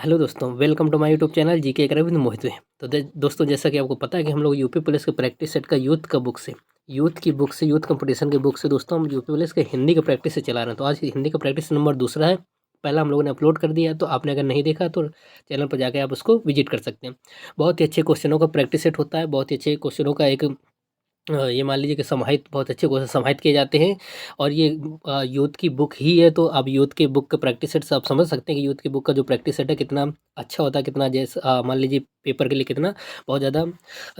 Hello दोस्तों, welcome to my YouTube channel GK कर with Mohit में। तो दोस्तों, जैसा कि आपको पता है कि हम लोग यूपी पुलिस के प्रैक्टिस सेट का यूथ कंपटीशन की बुक से दोस्तों हम यूपी पुलिस के हिंदी के प्रैक्टिस से चला रहे हैं। तो आज हिंदी का प्रैक्टिस नंबर दूसरा है। पहला हम लोगों ने अपलोड कर दिया है, तो आपने अगर नहीं देखा तो चैनल पर जाकर आप उसको विजिट कर सकते हैं। बहुत ही अच्छे क्वेश्चनों का प्रैक्टिस सेट होता है, बहुत ही अच्छे क्वेश्चनों का एक ये मान लीजिए कि समाहित बहुत अच्छे क्वेश्चन समाहित किए जाते हैं। और ये यूथ की बुक ही है, तो आप यूथ के बुक का प्रैक्टिस सेट से आप समझ सकते हैं कि यूथ की बुक का जो प्रैक्टिस सेट है कितना अच्छा होता है, कितना जैसे मान लीजिए पेपर के लिए कितना बहुत ज़्यादा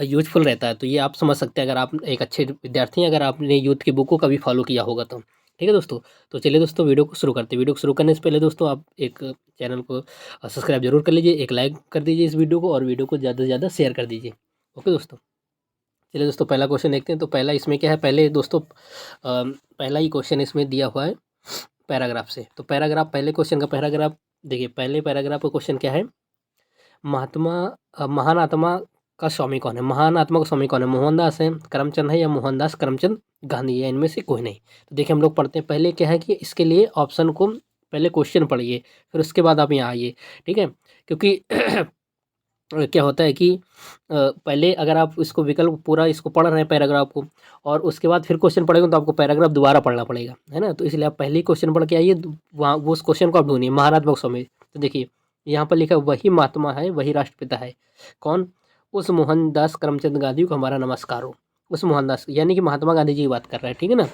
यूजफुल रहता है। तो ये आप समझ सकते हैं अगर आप एक अच्छे विद्यार्थी हैं, अगर आपने यूथ की बुक को कभी फॉलो किया होगा तो। ठीक है दोस्तों, तो चलिए दोस्तों वीडियो को शुरू करते हैं। वीडियो को शुरू करने से पहले दोस्तों आप एक चैनल को सब्सक्राइब जरूर कर लीजिए, एक लाइक कर दीजिए इस वीडियो को, और वीडियो को ज़्यादा से ज़्यादा शेयर कर दीजिए। ओके दोस्तों, चलिए दोस्तों पहला क्वेश्चन देखते हैं। तो पहला इसमें क्या है, पहले दोस्तों पहला ही क्वेश्चन इसमें दिया हुआ है पैराग्राफ से। तो पैराग्राफ, पहले क्वेश्चन का पैराग्राफ देखिए। पहले पैराग्राफ का क्वेश्चन क्या है, महात्मा महान आत्मा का स्वामी कौन है। महान आत्मा का स्वामी कौन है, मोहनदास है, करमचंद है, या मोहनदास करमचंद गांधी है, इनमें से कोई नहीं। तो देखिए हम लोग पढ़ते हैं। पहले क्या है कि इसके लिए ऑप्शन को पहले क्वेश्चन पढ़िए, फिर उसके बाद आप यहाँ आइए। ठीक है, क्योंकि क्या होता है कि पहले अगर आप इसको विकल्प पूरा इसको पढ़ रहे हैं पैराग्राफ को, और उसके बाद फिर क्वेश्चन पढ़ेंगे तो आपको पैराग्राफ दोबारा पढ़ना पड़ेगा, है ना। तो इसलिए आप पहले ही क्वेश्चन पढ़ के आइए, वहाँ वो उस क्वेश्चन को आप ढूंढिए। महात्मा स्वामी, तो देखिए यहाँ पर लिखा वही महात्मा है, वही राष्ट्रपिता है। कौन, उस मोहनदास करमचंद गांधी को हमारा नमस्कार हो। उस मोहनदास यानी कि महात्मा गांधी जी की बात कर रहा है, ठीक है ना।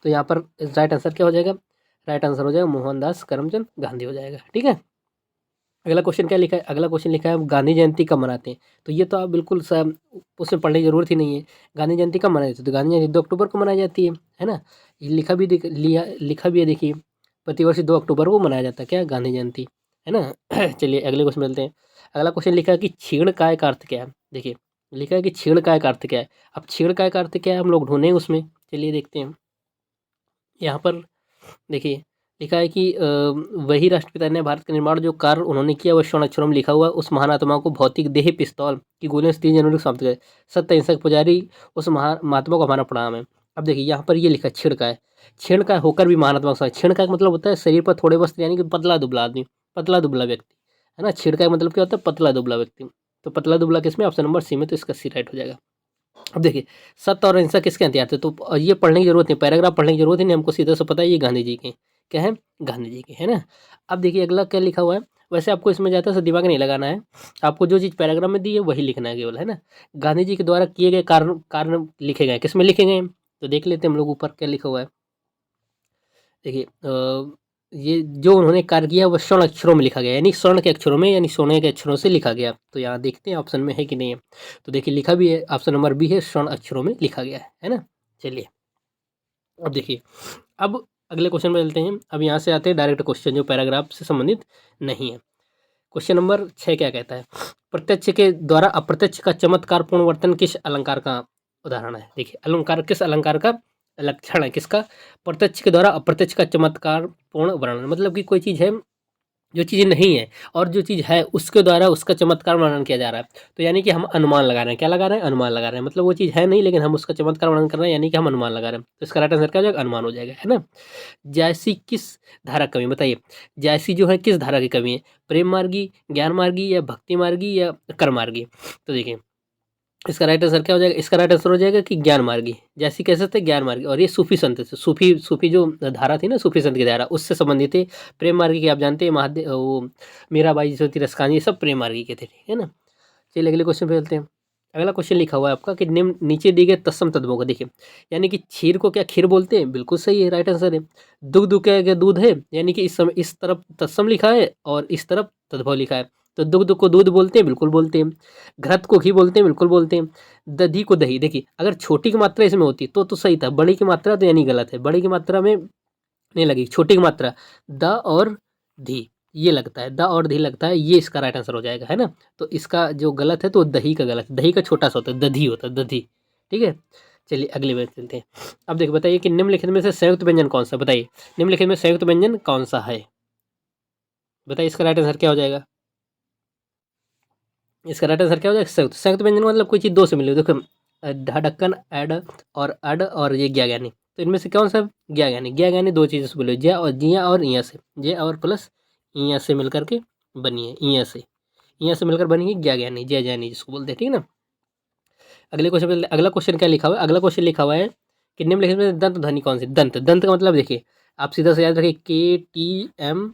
तो यहाँ पर राइट आंसर क्या हो जाएगा, राइट आंसर हो जाएगा मोहनदास करमचंद गांधी हो जाएगा। ठीक है, अगला क्वेश्चन क्या लिखा है, अगला क्वेश्चन लिखा है गांधी जयंती कब मनाते हैं। तो ये तो आप बिल्कुल सब उसमें पढ़ने की जरूरत ही नहीं है। गांधी जयंती कब मनाई जाती है, तो गांधी जयंती 2 अक्टूबर को मनाई जाती है ना। ये लिखा भी है देखिए, प्रतिवर्ष 2 अक्टूबर को मनाया जाता है क्या, गांधी जयंती, है ना। चलिए अगले क्वेश्चन मिलते हैं। अगला क्वेश्चन लिखा है कि छेड़ काय का अर्थ क्या है। देखिए लिखा है कि छेड़ काय का अर्थ क्या है। अब छेड़ काय का अर्थ क्या है हम लोग ढूंढें उसमें, चलिए देखते हैं। यहाँ पर देखिए लिखा है कि वही राष्ट्रपिता ने भारत का निर्माण जो कार्य उन्होंने किया वह स्वर्ण अक्षरों में लिखा हुआ। उस महान आत्मा को भौतिक देह पिस्तौल की गोलियों से 3 जनवरी को समाप्त करे। सत्य अहिंसक पुजारी उस महान महात्मा को हमारा प्रणाम है। अब देखिए यहाँ पर ये लिखा है छिड़का है। छिड़का होकर भी महान आत्मा का छिड़का का मतलब होता है शरीर पर थोड़े वस्त्र, यानी कि पतला दुबला आदमी, पतला दुबला व्यक्ति, है ना। छिड़का का मतलब क्या होता है, पतला दुबला व्यक्ति। तो पतला दुबला किसमें, ऑप्शन नंबर सी में, तो इसका सी राइट हो जाएगा। अब देखिए सत्य और अहिंसा किसके हथियार थे, तो ये पढ़ने की जरूरत नहीं, पैराग्राफ पढ़ने की जरूरत ही नहीं, हमको सीधा से पता है ये गांधी जी के, क्या है, गांधी जी के, है ना। अब देखिए अगला क्या लिखा हुआ है। वैसे आपको इसमें ज़्यादा सा दिमाग नहीं लगाना है, आपको जो चीज़ पैराग्राफ में दी है वही लिखना है केवल, है ना। गांधी जी के द्वारा किए गए कारण कारण लिखे गए, किस में लिखे गए हैं, तो देख लेते हैं हम लोग ऊपर क्या लिखा हुआ है। देखिए ये जो उन्होंने कार्य किया वह स्वर्ण अक्षरों में लिखा गया, यानी स्वर्ण के अक्षरों में, यानी सोने के अक्षरों से लिखा गया। तो यहाँ देखते हैं ऑप्शन में है कि नहीं है। तो देखिए लिखा भी है, ऑप्शन नंबर बी है, स्वर्ण अक्षरों में लिखा गया है ना। चलिए अब देखिए, अब अगले क्वेश्चन में चलते हैं। अब यहाँ से आते हैं डायरेक्ट क्वेश्चन जो पैराग्राफ से संबंधित नहीं है। क्वेश्चन नंबर 6 क्या कहता है, प्रत्यक्ष के द्वारा अप्रत्यक्ष का चमत्कार पूर्ण वर्तन किस अलंकार का उदाहरण है। देखिए अलंकार किस अलंकार का लक्षण है, किसका, प्रत्यक्ष के द्वारा अप्रत्यक्ष का चमत्कार पूर्ण वर्णन, मतलब कि कोई चीज़ है जो चीज़ नहीं है और जो चीज़ है उसके द्वारा उसका चमत्कार वर्णन किया जा रहा है। तो यानी कि हम अनुमान लगा रहे हैं, क्या लगा रहे हैं, अनुमान लगा रहे हैं, मतलब वो चीज़ है नहीं लेकिन हम उसका चमत्कार वर्णन कर रहे हैं, यानी कि हम अनुमान लगा रहे हैं। तो इसका राइट आंसर क्या हो जाएगा, अनुमान हो जाएगा, है ना। जैसी किस धारा कवि, बताइए जैसी जो है किस धारा की कवि है, प्रेम मार्गी, ज्ञान मार्गी, या भक्ति मार्गी, या कर्म मार्गी। तो देखिए इसका राइट आंसर क्या हो जाएगा, इसका राइट आंसर हो जाएगा कि ज्ञान मार्गी। जैसी कह सकते हैं ज्ञान मार्गी, और ये सूफी संत से, सूफी सूफी जो धारा थी ना, सूफी संत की धारा, उससे संबंधित है। प्रेम मार्गी की आप जानते हैं महादेव, वो मीराबाई जो थी रसकानी, ये सब प्रेम मार्गी के थे, ठीक है ना। चलिए अगले क्वेश्चन पे चलते हैं। अगला क्वेश्चन लिखा हुआ है आपका कि निम्न नीचे दिए गए तत्सम तद्भवों को देखिए, यानी कि क्षीर को क्या खीर बोलते हैं, बिल्कुल सही है, राइट आंसर है। दुग्ध क्या दूध है, यानी कि इस समय इस तरफ तत्सम लिखा है और इस तरफ तद्भव लिखा है। तो दुग्ध को दूध बोलते हैं, बिल्कुल बोलते हैं। घृत को घी बोलते हैं, बिल्कुल बोलते हैं। दधी को दही, देखिए अगर छोटी की मात्रा इसमें होती तो सही था, बड़ी की मात्रा तो यानी गलत है, बड़ी की मात्रा में नहीं लगी, छोटी की मात्रा द और धी, ये लगता है, द और धी लगता है, ये इसका राइट आंसर हो जाएगा, है ना। तो इसका जो गलत है तो दही का गलत है, दही का छोटा सा होता है, दधी होता है, दधी, ठीक है। चलिए अगले में चलते हैं। अब देखिए बताइए कि निम्नलिखित में से संयुक्त व्यंजन कौन सा, बताइए निम्नलिखित में संयुक्त व्यंजन कौन सा है, बताइए इसका राइट आंसर क्या हो जाएगा। इसका राइट आंसर क्या हो जाएगा, संयुक्त। संयुक्त व्यंजन मतलब कोई चीज़ दो से मिली हो, देखो ढक्कन, एड और अड और ये ज्ञानी, तो इनमें से कौन सा ज्ञानी, ज्ञानी दो चीज़ों से मिले, ज्या और जिया और इया से, ज्या और प्लस इया से मिल करके बनी है, इया से मिलकर बनी है ज्ञा ज्ञानी, जय ज्ञानी जिसको बोलते हैं, ठीक है ना। अगला क्वेश्चन क्या लिखा हुआ है, अगला क्वेश्चन लिखा हुआ है कि निम्नलिखित में दंत ध्वनि कौन सी, दंत का मतलब देखिए आप सीधा से याद रखिए KTM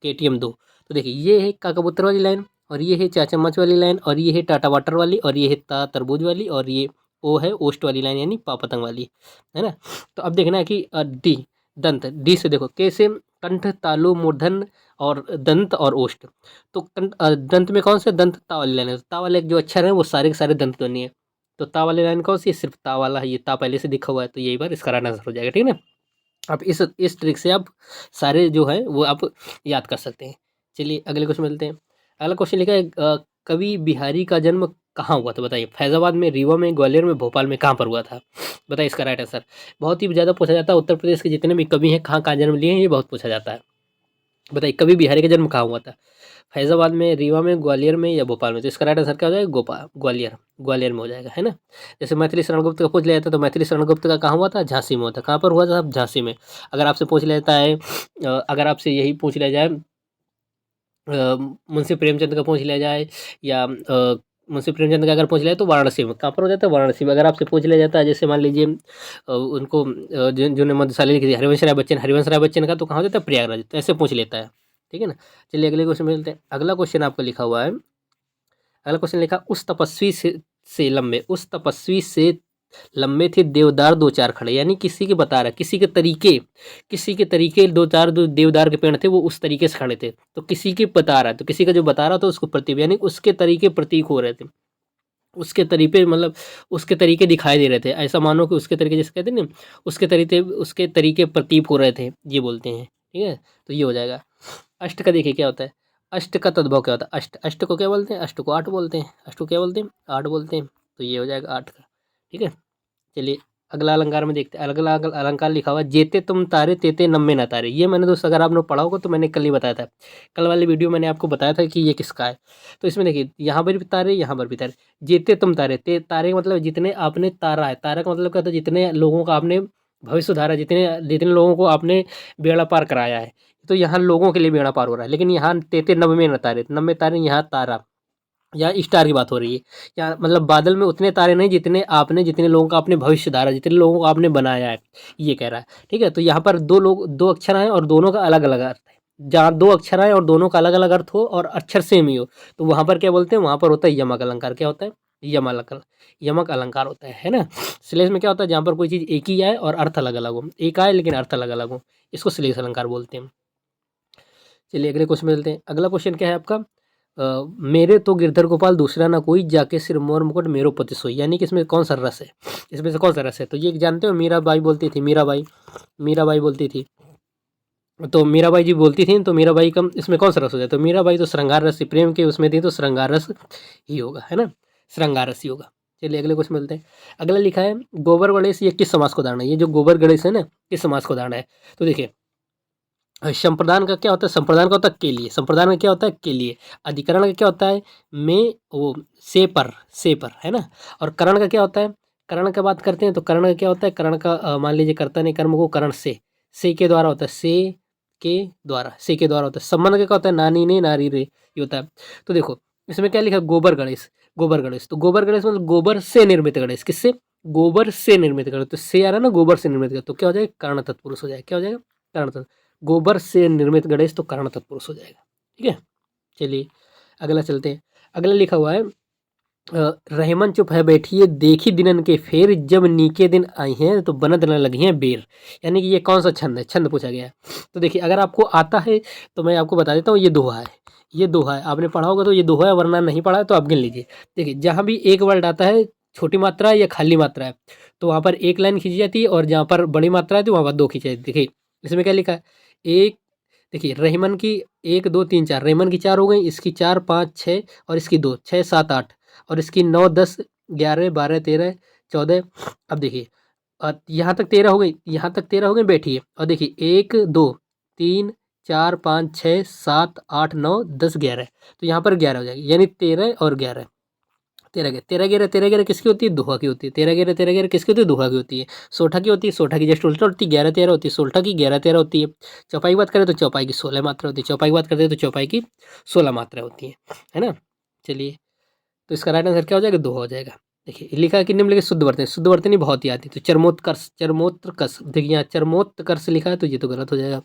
KTM 2। तो देखिए ये है का कबूतर वाली लाइन, और ये है चा चम्मच वाली लाइन, और ये है टाटा वाटर वाली, और ये है ता तरबूज वाली, और ये ओ है ओस्ट वाली लाइन यानी पापतंग वाली, है ना। तो अब देखना है कि डी दंत, डी से देखो कैसे कंठ तालु मूर्धन और दंत और ओष्ठ। तो दंत में कौन से दंत, ता वाली लाइन है, तो ता वाले जो अक्षर है वो सारे के सारे दंत ध्वनि है। तो ता वाली लाइन कौन सी है, सिर्फ ता वाला है, ये ता पहले से दिखा हुआ है, तो यही बार इसका राइट आंसर हो जाएगा, ठीक है ना। अब इस ट्रिक से आप सारे जो है वो आप याद कर सकते हैं। चलिए अगले क्वेश्चन मिलते हैं। अगला क्वेश्चन लिखा है कवि बिहारी का जन्म कहाँ हुआ था, बताइए। फैजाबाद में, रीवा में, ग्वालियर में, भोपाल में, कहाँ पर हुआ था, बताइए इसका राइट आंसर। बहुत ही ज़्यादा पूछा जाता है, उत्तर प्रदेश के जितने भी कवि हैं कहाँ कहाँ जन्म लिए हैं ये बहुत पूछा जाता है। बताइए कवि बिहारी का जन्म कहाँ हुआ था, फैजाबाद में, रीवा में, ग्वालियर में या भोपाल में। तो इसका राइट आंसर क्या हो जाएगा, ग्वालियर, ग्वालियर में हो जाएगा, है ना। जैसे मैथिली शरण गुप्त का पूछ लिया जाता है तो मैथिली शरण गुप्त का कहाँ हुआ था, झांसी में हुआ था। कहाँ पर हुआ था, झांसी में। अगर आपसे पूछ लिया जाता है अगर आपसे यही पूछ लिया जाए मुंशी प्रेमचंद का पूछ लिया जाए, या मुंशी प्रेमचंद का अगर पूछ लिया जाए तो वाराणसी में, कहाँ पर हो जाता है, वाराणसी में। अगर आपसे पूछ लिया जाता है जैसे मान लीजिए उनको जिन्होंने मधुशाली लिखी थी हरिवंश राय बच्चन का, तो कहाँ हो जाता है, प्रयागराज। तो ऐसे पूछ लेता है, ठीक है ना। चलिए अगले क्वेश्चन में मिलते हैं। अगला क्वेश्चन आपका लिखा हुआ है, अगला क्वेश्चन लिखा उस तपस्वी से लंबे थे देवदार दो चार खड़े, यानी किसी के बता रहा, किसी के तरीके दो चार जो देवदार के पेड़ थे वो उस तरीके से खड़े थे। तो किसी के बता रहा है, तो किसी का जो बता रहा था उसको प्रतीक, यानी उसके तरीके प्रतीक हो रहे थे, उसके तरीके मतलब उसके तरीके दिखाई दे रहे थे। ऐसा मानो कि उसके तरीके जैसे कहते हैं ना, उसके तरीके प्रतीक हो रहे थे, ये बोलते हैं, ठीक है। तो ये हो जाएगा। अष्ट का देखिए क्या होता है, अष्ट का तद्भव क्या होता है, अष्ट को क्या बोलते हैं, अष्ट को आठ बोलते हैं, अष्ट को क्या बोलते हैं, आठ बोलते हैं। तो ये हो जाएगा आठ का, ठीक है। चलिए अगला अलंकार में देखते हैं। अगला अलंकार लिखा हुआ है जेते तुम तारे तेते नम्मे न तारे। ये मैंने दोस्त अगर आपने पढ़ा होगा तो मैंने कल ही बताया था, कल वाली वीडियो मैंने आपको बताया था कि ये किसका है। तो इसमें देखिए यहाँ पर भी तारे, यहाँ पर भी तारे। जेते तुम तारे, तारे का मतलब जितने आपने तारा है, तारा का मतलब क्या होता है, जितने लोगों का आपने भविष्य सुधारा, जितने जितने लोगों को आपने बेड़ा पार कराया है। तो यहाँ लोगों के लिए बेड़ा पार हो रहा है, लेकिन यहाँ तेते नब्बे न तारे, नब्बे तारे, यहाँ तारा या स्टार की बात हो रही है। या मतलब बादल में उतने तारे नहीं जितने लोगों का आपने भविष्य सुधारा, जितने लोगों को आपने बनाया है, ये कह रहा है, ठीक है। तो यहाँ पर दो अक्षर आए और दोनों का अलग अलग अर्थ है। जहाँ दो अक्षर आए और दोनों का अलग अलग अर्थ हो और अक्षर सेम ही हो, तो वहाँ पर क्या बोलते हैं, वहाँ पर होता है यमक अलंकार। क्या होता है, यमक अलंकार होता है ना। श्लेष में क्या होता है, जहाँ पर कोई चीज़ एक ही आए और अर्थ अलग अलग हो, एक आए लेकिन अर्थ अलग अलग हो, इसको श्लेष अलंकार बोलते हैं। चलिए अगले क्वेश्चन में चलते हैं। अगला क्वेश्चन क्या है आपका, मेरे तो गिरधर गोपाल दूसरा ना कोई, जाके सिर मोर मुकुट मेरो पति सोई। यानी कि इसमें कौन सा रस है, इसमें से कौन सा रस है। तो ये जानते हो, मीराबाई बोलती थी, मीराबाई बोलती थी। तो मीराबाई जी बोलती थी, तो मीराबाई का इसमें कौन सा रस हो जाए, तो मीराबाई तो श्रृंगार रस प्रेम के उसमें थी, तो श्रृंगार रस ही होगा, है ना, श्रृंगार रस ही होगा। चलिए अगले क्वेश्चन मिलते हैं। अगला लिखा है गोबर गणेश, ये किस समास को उदाहरण है, ये जो गोबर गणेश है ना किस समास को उदाहरण है। तो देखिए संप्रदान का क्या होता है, संप्रदान का होता है के लिए, संप्रदान का क्या होता है के लिए। अधिकरण का क्या होता है में वो से पर, है ना। और करण का क्या होता है, करण का बात करते हैं तो करण का क्या होता है, करण का मान लीजिए कर्ता ने कर्म को करण से के द्वारा होता है, से के द्वारा होता है। संबंध का क्या होता है, नानी ने नारी रे, ये होता है। तो देखो इसमें क्या लिखा है, गोबर गणेश, तो गोबर गणेश मतलब गोबर से निर्मित गणेश, किससे, गोबर से निर्मित गणेश। तो से आ रहा है ना, गोबर से निर्मित गणेश, तो क्या हो जाएगा, कर्ण तत्पुरुष हो जाएगा। क्या हो जाएगा, कर्ण तत्पुरुष। गोबर से निर्मित गणेश तो कर्ण तत्पुरुष हो जाएगा, ठीक है। चलिए अगला चलते हैं। अगला लिखा हुआ है रहमन चुप है बैठिए देखी दिनन के फेर, जब नीके दिन आई हैं तो बनत न लगी हैं बेर। यानी कि ये कौन सा छंद है, छंद पूछा गया है। तो देखिए अगर आपको आता है तो मैं आपको बता देता हूँ, ये दोहा है, ये दोहा है। आपने पढ़ा होगा तो ये दोहा है, वरना नहीं पढ़ा है तो आप गिन लीजिए। देखिए जहाँ भी एक वर्ड आता है, छोटी मात्रा है या खाली मात्रा है, तो वहाँ पर एक लाइन खींची जाती है, और जहाँ पर बड़ी मात्रा है तो वहाँ पर दो खींची जाती है। देखिए इसमें क्या लिखा है, एक, देखिए रहमन की एक दो तीन चार, रहमन की चार हो गई, इसकी चार पाँच छः, और इसकी दो, छः सात आठ, और इसकी 9 10 11 12 13 14। अब देखिए यहाँ तक 13 हो गई, यहाँ तक 13 हो गई, बैठिए और देखिए 1 2 3 4 5 6 7 8 9 10 11, तो यहाँ पर 11 हो जाएगी, यानी 13 और 11। तेरह गेरह किसकी होती है? दोहा की होती है। तेरह गेरह किसकी होती है? दोहा की होती है। सोठा की होती है, सोठा की जस्ट उल्टा होती है, 11 13 होती है, सोलठा की 11 13 होती है। चौपाई की बात करें तो चौपाई की 16 मात्रा होती है। चौपाई की बात करते हैं तो चौपाई की 16 मात्रा होती है ना। चलिए, तो इसका राइट आंसर क्या हो जाएगा? दोहा हो जाएगा। देखिए लिखा है कि निम्नलिखित शुद्ध वर्तनी बहुत ही आती है। तो चरमोत्कर्ष देखिए यहाँ चरमोत्कर्ष लिखा है तो ये तो गलत हो जाएगा।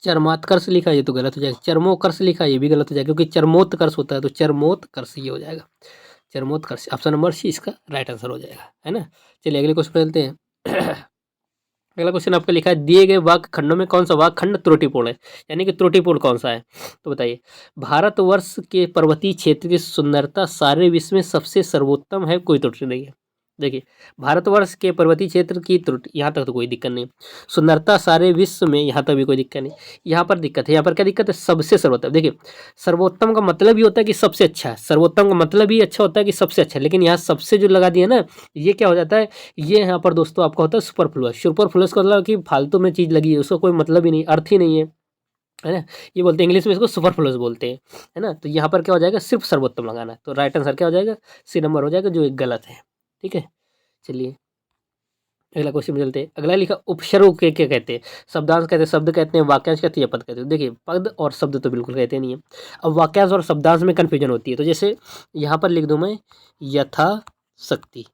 चरमात्कर्ष लिखा है ये तो गलत हो जाएगा। चरमोत्कर्ष लिखा है ये भी गलत हो जाएगा, क्योंकि चरमोत्कर्ष होता है तो चरमोत्कर्ष ये हो जाएगा। चरमोत्कर्ष ऑप्शन नंबर सी इसका राइट आंसर हो जाएगा, है ना। चलिए अगले क्वेश्चन पे चलते हैं। अगला क्वेश्चन आपका लिखा है दिए गए वाक्य खंडों में कौन सा वाक्य खंड त्रुटिपूर्ण है, यानी कि त्रुटिपूर्ण कौन सा है। तो बताइए, भारतवर्ष के पर्वतीय क्षेत्र की सुंदरता सारे विश्व में सबसे सर्वोत्तम है, कोई त्रुटि नहीं है। देखिए, भारतवर्ष के पर्वतीय क्षेत्र की त्रुटि यहाँ तक तो कोई दिक्कत नहीं। सुंदरता सारे विश्व में, यहाँ तक भी कोई दिक्कत नहीं। यहाँ पर दिक्कत है, यहाँ पर क्या दिक्कत है? सबसे सर्वोत्तम। देखिए, सर्वोत्तम का मतलब ही होता है कि सबसे अच्छा है, सर्वोत्तम का मतलब ही अच्छा होता है कि सबसे अच्छा है, लेकिन यहाँ सबसे जो लगा दिया ना, ये क्या हो जाता है? ये यहाँ पर दोस्तों आपका होता है सुपरफ्लुअस। सुपरफ्लुअस का मतलब कि फालतू में चीज़ लगी है, उसका कोई मतलब ही नहीं, अर्थ ही नहीं है ना। ये बोलते हैं इंग्लिश में, इसको सुपरफ्लुअस बोलते हैं, है ना। तो यहाँ पर क्या हो जाएगा? सिर्फ सर्वोत्तम लगाना है। तो राइट आंसर क्या हो जाएगा? सी नंबर हो जाएगा, जो एक गलत है। ठीक है, चलिए अगला क्वेश्चन में चलते हैं। अगला लिखा उपसर्ग के क्या कहते हैं? शब्दांश कहते हैं, शब्द कहते हैं, वाक्यांश कहते हैं या पद कहते हैं। देखिए, पद और शब्द तो बिल्कुल कहते नहीं है। अब वाक्यांश और शब्दांश में कन्फ्यूजन होती है। तो जैसे यहाँ पर लिख दूँ मैं यथाशक्ति,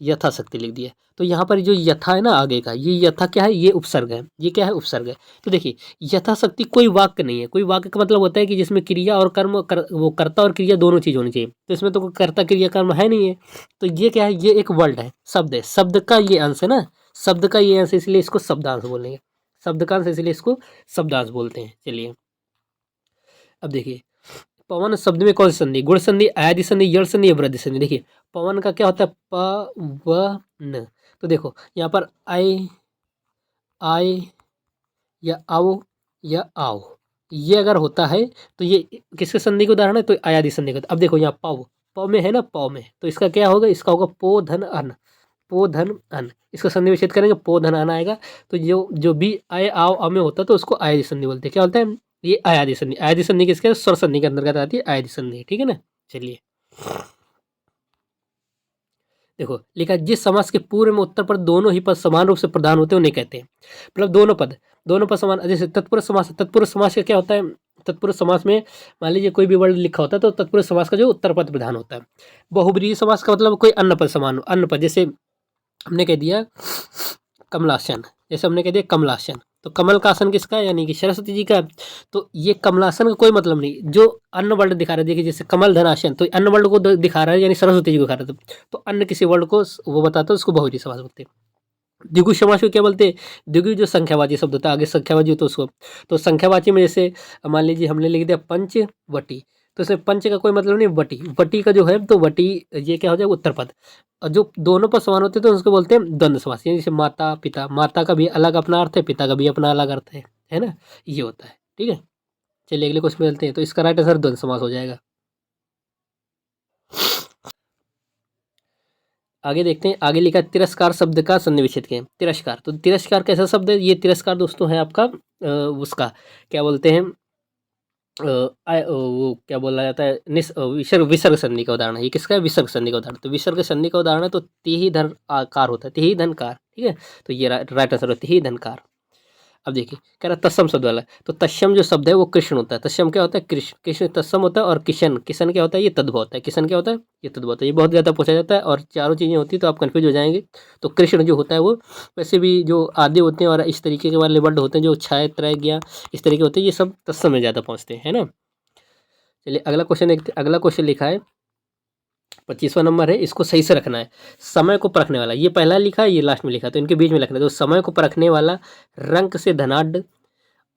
यथाशक्ति लिख दिया। तो यहाँ पर जो यथा है ना आगे का, ये यथा क्या है? ये उपसर्ग है। ये क्या है? उपसर्ग है। तो देखिए, यथाशक्ति कोई वाक्य नहीं है। कोई वाक्य का मतलब होता है कि जिसमें क्रिया और कर्म वो कर्ता और क्रिया दोनों चीज़ होनी चाहिए। तो इसमें तो कोई कर्ता क्रिया कर्म है नहीं है। तो ये क्या है? ये एक वर्ड है, शब्द है, शब्द का ये अंश है ना, शब्द का ये अंश, इसलिए इसको शब्दांश बोलेंगे। शब्द का अंश इसलिए इसको शब्दांश बोलते हैं। चलिए अब देखिए, पवन शब्द में कौन सी संधि? गुण संधि, आदि संधि, यड़ संधि या वृद्धि संधि। देखिए, पवन का क्या होता है? पवन। तो देखो यहाँ पर आए, आए या आओ या आओ, ये अगर होता है तो ये किसके संधि का उदाहरण है? तो आयादी संधि का। अब देखो यहाँ पव, पव में है ना, पव में, तो इसका क्या होगा? इसका होगा पो धन अन, पो धन अन। इसका संधि विच्छेद करेंगे, पो धन अन आएगा। तो जो जो भी आए आओ अ में होता है तो उसको आयादी संधि बोलते हैं। क्या बोलते हैं? ये आयादी संधि। आयादी संधि किसके? स्वर संधि के अंतर्गत आती है आयादी संधि, ठीक है ना। चलिए देखो लिखा, जिस समास के पूर्व में उत्तर पद दोनों ही पद समान रूप से प्रधान होते हैं उन्हें कहते हैं। मतलब दोनों पद समान। जैसे तत्पुरुष समास, तत्पुरुष समास का क्या होता है? तत्पुरुष समास में मान लीजिए कोई भी वर्ड लिखा होता है तो तत्पुरुष समास का जो उत्तर पद प्रधान होता है। बहुब्रीहि समास का मतलब कोई अन्य पद समान हो, अन्य पद। जैसे हमने कह दिया कमलासन, जैसे हमने कह दिया कमलासन, तो कमल का आसन किसका है? यानी कि सरस्वती जी का। तो ये कमलासन का कोई मतलब नहीं, जो अन्य वर्ड दिखा रहा है। देखिए जैसे कमल धनासन, तो अन्य वर्ड को दिखा रहा है, यानी सरस्वती जी को दिखा रहा है। तो अन्य किसी वर्ड को वो बताता है, उसको बहुब्रीहि समास बोलते हैं। द्विगु समास को क्या बोलते हैं? द्विगु जो संख्यावाची शब्द होता है, आगे संख्यावाची तो उसको, तो संख्यावाची में जैसे मान लीजिए हमने लिख दिया पंचवटी, तो इसमें पंच का कोई मतलब नहीं, वटी, वटी का जो है तो वटी, ये क्या हो जाएगा? उत्तर पद। और जो दोनों पर समान होते हैं तो उसको बोलते हैं द्वंद्व समास। यानी जैसे माता पिता, माता का भी अलग अपना अर्थ है, पिता का भी अपना अलग अर्थ है ना, ये होता है। ठीक है, चलिए अगले क्वेश्चन में चलते हैं। तो इसका राइट आंसर द्वंद्व समास हो जाएगा। आगे देखते हैं, आगे लिखा है तिरस्कार शब्द का संधि विच्छेद करें। तिरस्कार, तो तिरस्कार कैसा शब्द है? ये तिरस्कार दोस्तों है आपका उसका क्या बोलते हैं, वो क्या बोला जाता है, विसर्ग, विसर्ग संधि का उदाहरण है। ये किसका है? विसर्ग संधि का उदाहरण। तो विसर्ग संधि का उदाहरण है तो तिहि धन आकार होता है, तिहि धनकार, ठीक है। तो ये राइट आंसर है, तिहि धनकार। अब देखिए कह रहा तत्सम शब्द वाला, तो तत्सम जो शब्द है वो कृष्ण होता है। तत्सम क्या होता है? कृष्ण। कृष्ण तत्सम होता है। और किशन, किशन क्या होता है? ये तद्भव होता है। किशन क्या होता है? ये तद्भव होता है। ये बहुत ज़्यादा पूछा जाता है और चारों चीज़ें होती है तो आप कन्फ्यूज हो जाएंगे। तो कृष्ण जो होता है वो वैसे भी जो आदि होते हैं और इस तरीके के वाले वर्ड होते हैं जो छाया त्रय ज्ञा इस तरीके होते हैं, ये सब तत्सम में ज़्यादा पहुँचते हैं, है ना। चलिए अगला क्वेश्चन देखते। अगला क्वेश्चन लिखा है 25वां नंबर है, इसको सही से रखना है। समय को परखने वाला, ये पहला लिखा है, ये लास्ट में लिखा है, तो इनके बीच में लिखना है। तो समय को परखने वाला रंक से धनाढ़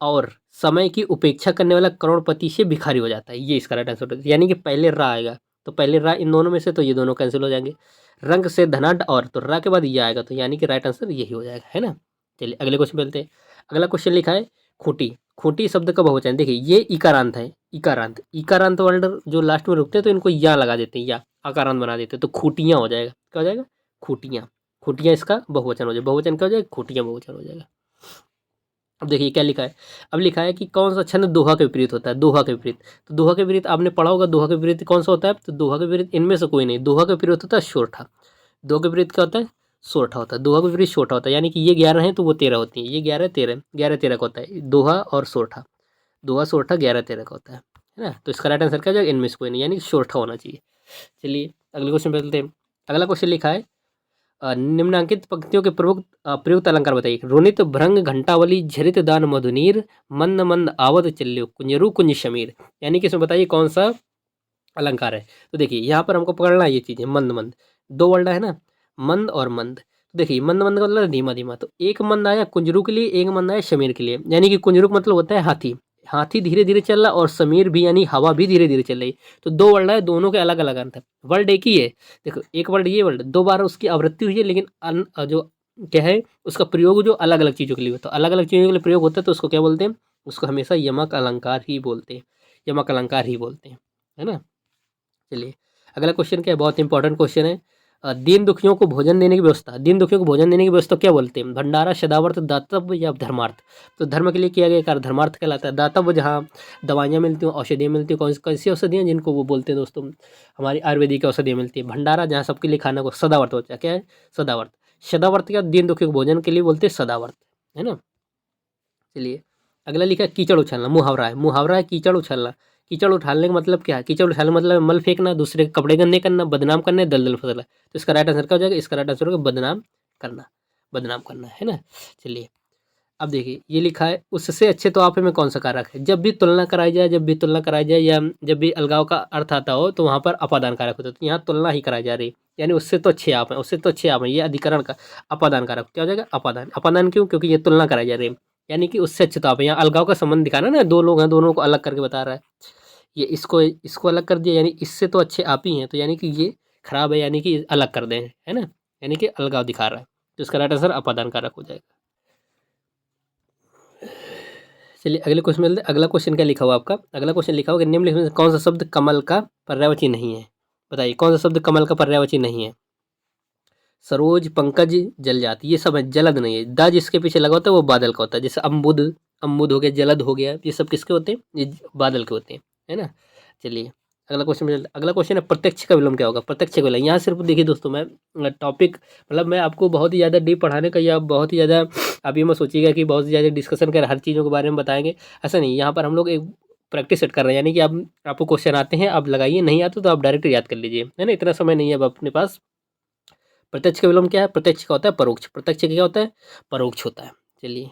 और समय की उपेक्षा करने वाला करोड़पति से भिखारी हो जाता है। ये इसका राइट आंसर है। यानी कि पहले रा आएगा, तो पहले रा इन दोनों में से, तो ये दोनों कैंसिल हो जाएंगे। रंग से धनाढ़ और, तो रा के बाद ये आएगा, तो यानी कि राइट आंसर यही हो जाएगा, है ना। चलिए अगले क्वेश्चन पे चलते हैं। अगला क्वेश्चन लिखा है खूंटी। खूंटी शब्द का बहुवचन, देखिए ये इकारांत है, इकारांत, इकारांत वर्ड जो लास्ट में रुकते हैं तो इनको या लगा देते हैं, या आकारांत बना देते हैं, तो खूटियाँ हो जाएगा। क्या हो जाएगा? खूटियाँ। खूटियाँ इसका बहुवचन हो जाएगा। बहुवचन क्या हो जाएगा? खूटियाँ बहुवचन हो जाएगा। अब देखिए क्या लिखा है। अब लिखा है कि कौन सा छंद दोहा के विपरीत होता है, दोहा के विपरीत। तो दोहा के विपरीत आपने पढ़ा होगा, दोहा के विपरीत कौन सा होता है? तो दोहा के विपरीत इनमें से कोई नहीं, दोहा के विपरीत होता है सोरठा। दोहा के विपरीत क्या होता है? सोरठा होता है। दोहा के विपरीत सोरठा होता है, यानी कि ये 11 हैं तो वो 13 होती हैं, ये 11 13, 11 13 का होता है दोहा और सोरठा। दोहा सोरठा 11 13 का होता है ना। तो इसका राइट आंसर क्या हो जाएगा? इनमें से कोई नहीं, यानी कि सोरठा होना चाहिए। चलिए अगले क्वेश्चन पे चलते हैं। अगला क्वेश्चन लिखा है निम्नांकित पंक्तियों के प्रयुक्त अलंकार बताइए। रोनित भृंग घंटावली झरित दान मधुनीर मंद मंद आवत चल्यो कुंजरू कुंज शमीर। यानी कि इसमें बताइए कौन सा अलंकार है। तो देखिए यहाँ पर हमको पकड़ना है ये चीज़ें, मंद मंद, दो वर्ड है ना, मंद और मंद। तो देखिए मंद मंद का मतलब धीमा धीमा, तो एक मंद आया कुंजरू के लिए, एक मंद आया शमीर के लिए। यानी कि कुंजरू का मतलब होता है हाथी, हाथी धीरे धीरे चल रहा, और समीर भी यानी हवा भी धीरे धीरे चल रही। तो दो वर्ड है, दोनों के अलग अलग अर्थ है, वर्ड एक ही है। देखो एक वर्ड ये वर्ड दो बार उसकी आवृत्ति हुई है, लेकिन जो क्या है उसका प्रयोग जो अलग अलग चीज़ों के लिए होता है, अलग अलग चीज़ों के लिए प्रयोग होता है, तो उसको क्या बोलते हैं? उसको हमेशा यमक अलंकार ही बोलते हैं, यमक अलंकार ही बोलते हैं, है ना। चलिए अगला क्वेश्चन क्या है, बहुत इंपॉर्टेंट क्वेश्चन है। दीन दुखियों को भोजन देने की व्यवस्था, दीन दुखियों को भोजन देने की व्यवस्था क्या बोलते हैं? भंडारा, सदावर्त, दातव्य या धर्मार्थ। तो धर्म के लिए किया गया कार्य धर्मार्थ कहलाता है। दातव्य जहाँ दवाइयाँ मिलती हैं, औषधियाँ मिलती हैं, कौन कौन सी औषधियाँ जिनको वो बोलते हैं दोस्तों, हमारी आयुर्वेदिक औषधियाँ मिलती है। भंडारा जहाँ सबके लिए खाना को, सदावर्त होता है, क्या है? सदावर्त। सदावर्त क्या? दीन दुखियों को भोजन के लिए बोलते हैं सदावर्त, है ना। चलिए अगला लिखा है कीचड़ उछलना, मुहावरा है, मुहावरा है कीचड़ उछलना। कीचड़ उछालने का मतलब क्या है? कीचड़ उछालने का मतलब मल फेंकना, दूसरे के कपड़े गंदे करना, बदनाम करना, दलदल फंसना। तो इसका राइट आंसर क्या हो जाएगा? इसका राइट आंसर होगा बदनाम करना, बदनाम करना, है ना। चलिए अब देखिए ये लिखा है उससे अच्छे तो आप में कौन सा कारक है। जब भी तुलना कराई जाए, जब भी तुलना कराई जाए, या जब भी अलगाव का अर्थ आता हो, तो वहाँ पर अपादान कारक होता है। तो यहाँ तुलना ही कराई जा रही है, यानी उससे तो अच्छे आप हैं, उससे तो अच्छे आप हैं, ये अधिकरण का अपादान कारक क्या हो जाएगा? अपादान। अपादान क्यों? क्योंकि ये तुलना कराई जा रही है, यानी कि उससे अच्छे तो आप हैं। यहाँ अलगाव का संबंध दिखाना ना, दो लोग हैं, दोनों को अलग करके बता रहा है। ये इसको इसको अलग कर दिया, यानी इससे तो अच्छे आप ही हैं, तो यानी कि ये खराब है, यानी कि अलग कर दें, है ना, यानी कि अलगाव दिखा रहा है। तो इसका राइट आंसर अपादान कारक हो जाएगा। चलिए अगले क्वेश्चन में, अगला क्वेश्चन क्या लिखा हुआ आपका? अगला क्वेश्चन लिखा हुआ कि निम्नलिखित में से कौन सा शब्द कमल का पर्यायवाची नहीं है? बताइए कौन सा शब्द कमल का पर्यायवाची नहीं है? सरोज, पंकज, जलजाति, ये सब है, जलद नहीं है। द जिसके पीछे लगा होता है वो बादल का होता है, जैसे अम्बुद, अम्बुद हो गया, जलद हो गया, ये सब किसके होते हैं? ये बादल के होते हैं, है ना। चलिए अगला क्वेश्चन में, अगला क्वेश्चन है प्रत्यक्ष का विलोम क्या होगा? प्रत्यक्ष का विलोम, यहाँ सिर्फ देखिए दोस्तों, मैं टॉपिक मतलब मैं आपको बहुत ही ज़्यादा डीप पढ़ाने का, या बहुत ही ज़्यादा आप ये मत सोचिएगा कि बहुत ज़्यादा डिस्कशन कर हर चीज़ों के बारे में बताएंगे, ऐसा नहीं। यहाँ पर हम लोग एक प्रैक्टिस सेट कर रहे हैं, यानी कि आप आपको क्वेश्चन आते हैं आप लगाइए, नहीं आते तो आप डायरेक्ट याद कर लीजिए, है ना। इतना समय नहीं है अब अपने पास। प्रत्यक्ष का विलोम क्या है? प्रत्यक्ष का होता है परोक्ष, प्रत्यक्ष का क्या होता है? परोक्ष होता है। चलिए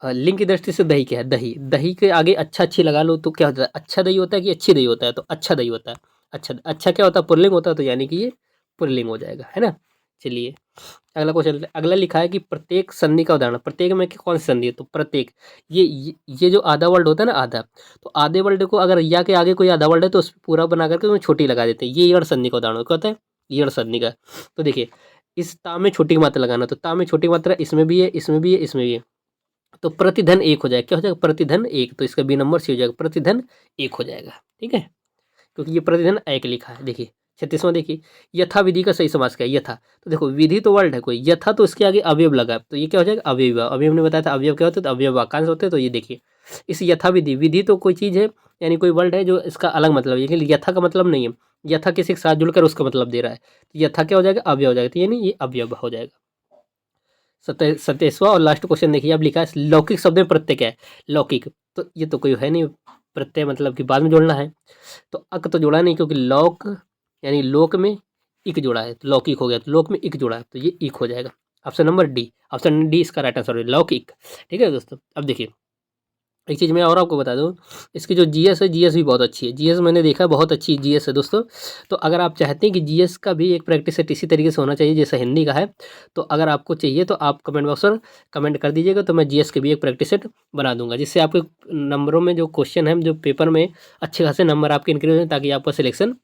लिंग की दृष्टि से दही क्या है? दही, दही के आगे अच्छा अच्छी लगा लो तो क्या होता है? अच्छा दही होता है कि अच्छी दही होता है? तो अच्छा दही होता है। अच्छा अच्छा क्या होता है? पुल्लिंग होता है, तो यानी कि ये पुल्लिंग हो जाएगा, है ना। चलिए अगला क्वेश्चन, अगला लिखा है कि प्रत्येक संधि का उदाहरण। प्रत्येक में कौन सी संधि है? तो प्रत्येक, ये जो आधा वर्ड होता है ना, आधा, तो आधे वर्ड को अगर या के आगे कोई आधा वर्ड है तो उस पूरा बना करके उसमें छोटी लगा देते हैं, ये ईड़ संधि का उदाहरण क्या होता है? ईड़ संधि का। तो देखिए इस ता में छोटी मात्रा लगाना, तो ता में छोटी मात्रा इसमें भी है, इसमें भी है, इसमें भी है, तो प्रतिधन एक हो जाएगा। क्या हो जाएगा? प्रतिधन एक। तो इसका बी नंबर सी हो जाएगा, प्रतिधन एक हो जाएगा, ठीक है, क्योंकि ये प्रतिधन एक लिखा है। देखिए 36वां देखिए, यथा विधि का सही समास क्या है? यथा, तो देखो विधि तो वर्ड है कोई, यथा तो इसके आगे अवयव लगा है, तो ये क्या हो जाएगा? अवयव। अवयव ने बताया था अवयव क्या होते हैं, तो अवयव वाक्यांश होते हैं। तो ये देखिए इस यथा विधि, विधि तो कोई चीज़ है, यानी कोई वर्ड है जो इसका अलग मतलब है, लेकिन यथा का मतलब नहीं है। यथा किसी के साथ जुड़कर उसका मतलब दे रहा है, तो यथा क्या हो जाएगा? अवयव हो जाएगा, तो यानी ये अवयव हो जाएगा। 27वां और लास्ट क्वेश्चन देखिए, अब लिखा है लौकिक शब्द में प्रत्यय क्या है? लौकिक, तो ये तो कोई है नहीं, प्रत्यय मतलब कि बाद में जोड़ना है, तो अक तो जोड़ा नहीं, क्योंकि लौक यानी लोक में इक जोड़ा है, तो लौकिक हो गया, तो लोक में इक जोड़ा है, तो ये इक हो जाएगा। Option number D, option D इसका राइट आंसर है, लौकिक। ठीक है दोस्तों, अब देखिए एक चीज़ मैं और आपको बता दूं, इसकी जो जीएस है, जीएस भी बहुत अच्छी है, जीएस मैंने देखा बहुत अच्छी जीएस है दोस्तों। तो अगर आप चाहते हैं कि जीएस का भी एक प्रैक्टिस सेट इसी तरीके से होना चाहिए जैसा हिंदी का है, तो अगर आपको चाहिए तो आप कमेंट बॉक्स पर कमेंट कर दीजिएगा, तो मैं जीएस के भी एक प्रैक्टिस सेट बना दूंगा, जिससे आपके नंबरों में जो क्वेश्चन है, जो पेपर में अच्छे खासे नंबर आपके इंक्रीज हो, ताकि आपका सिलेक्शन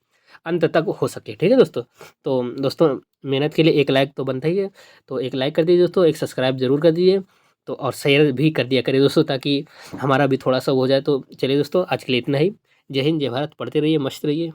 अंत तक हो सके। ठीक है दोस्तों, तो दोस्तों मेहनत के लिए एक लाइक तो बनता ही है, तो एक लाइक कर दीजिए दोस्तों, एक सब्सक्राइब जरूर कर दीजिए, तो और शेयर भी कर दिया करिए दोस्तों, ताकि हमारा भी थोड़ा सा हो जाए। तो चलिए दोस्तों आज के लिए इतना ही। जय हिंद, जय भारत, पढ़ते रहिए, मस्त रहिए।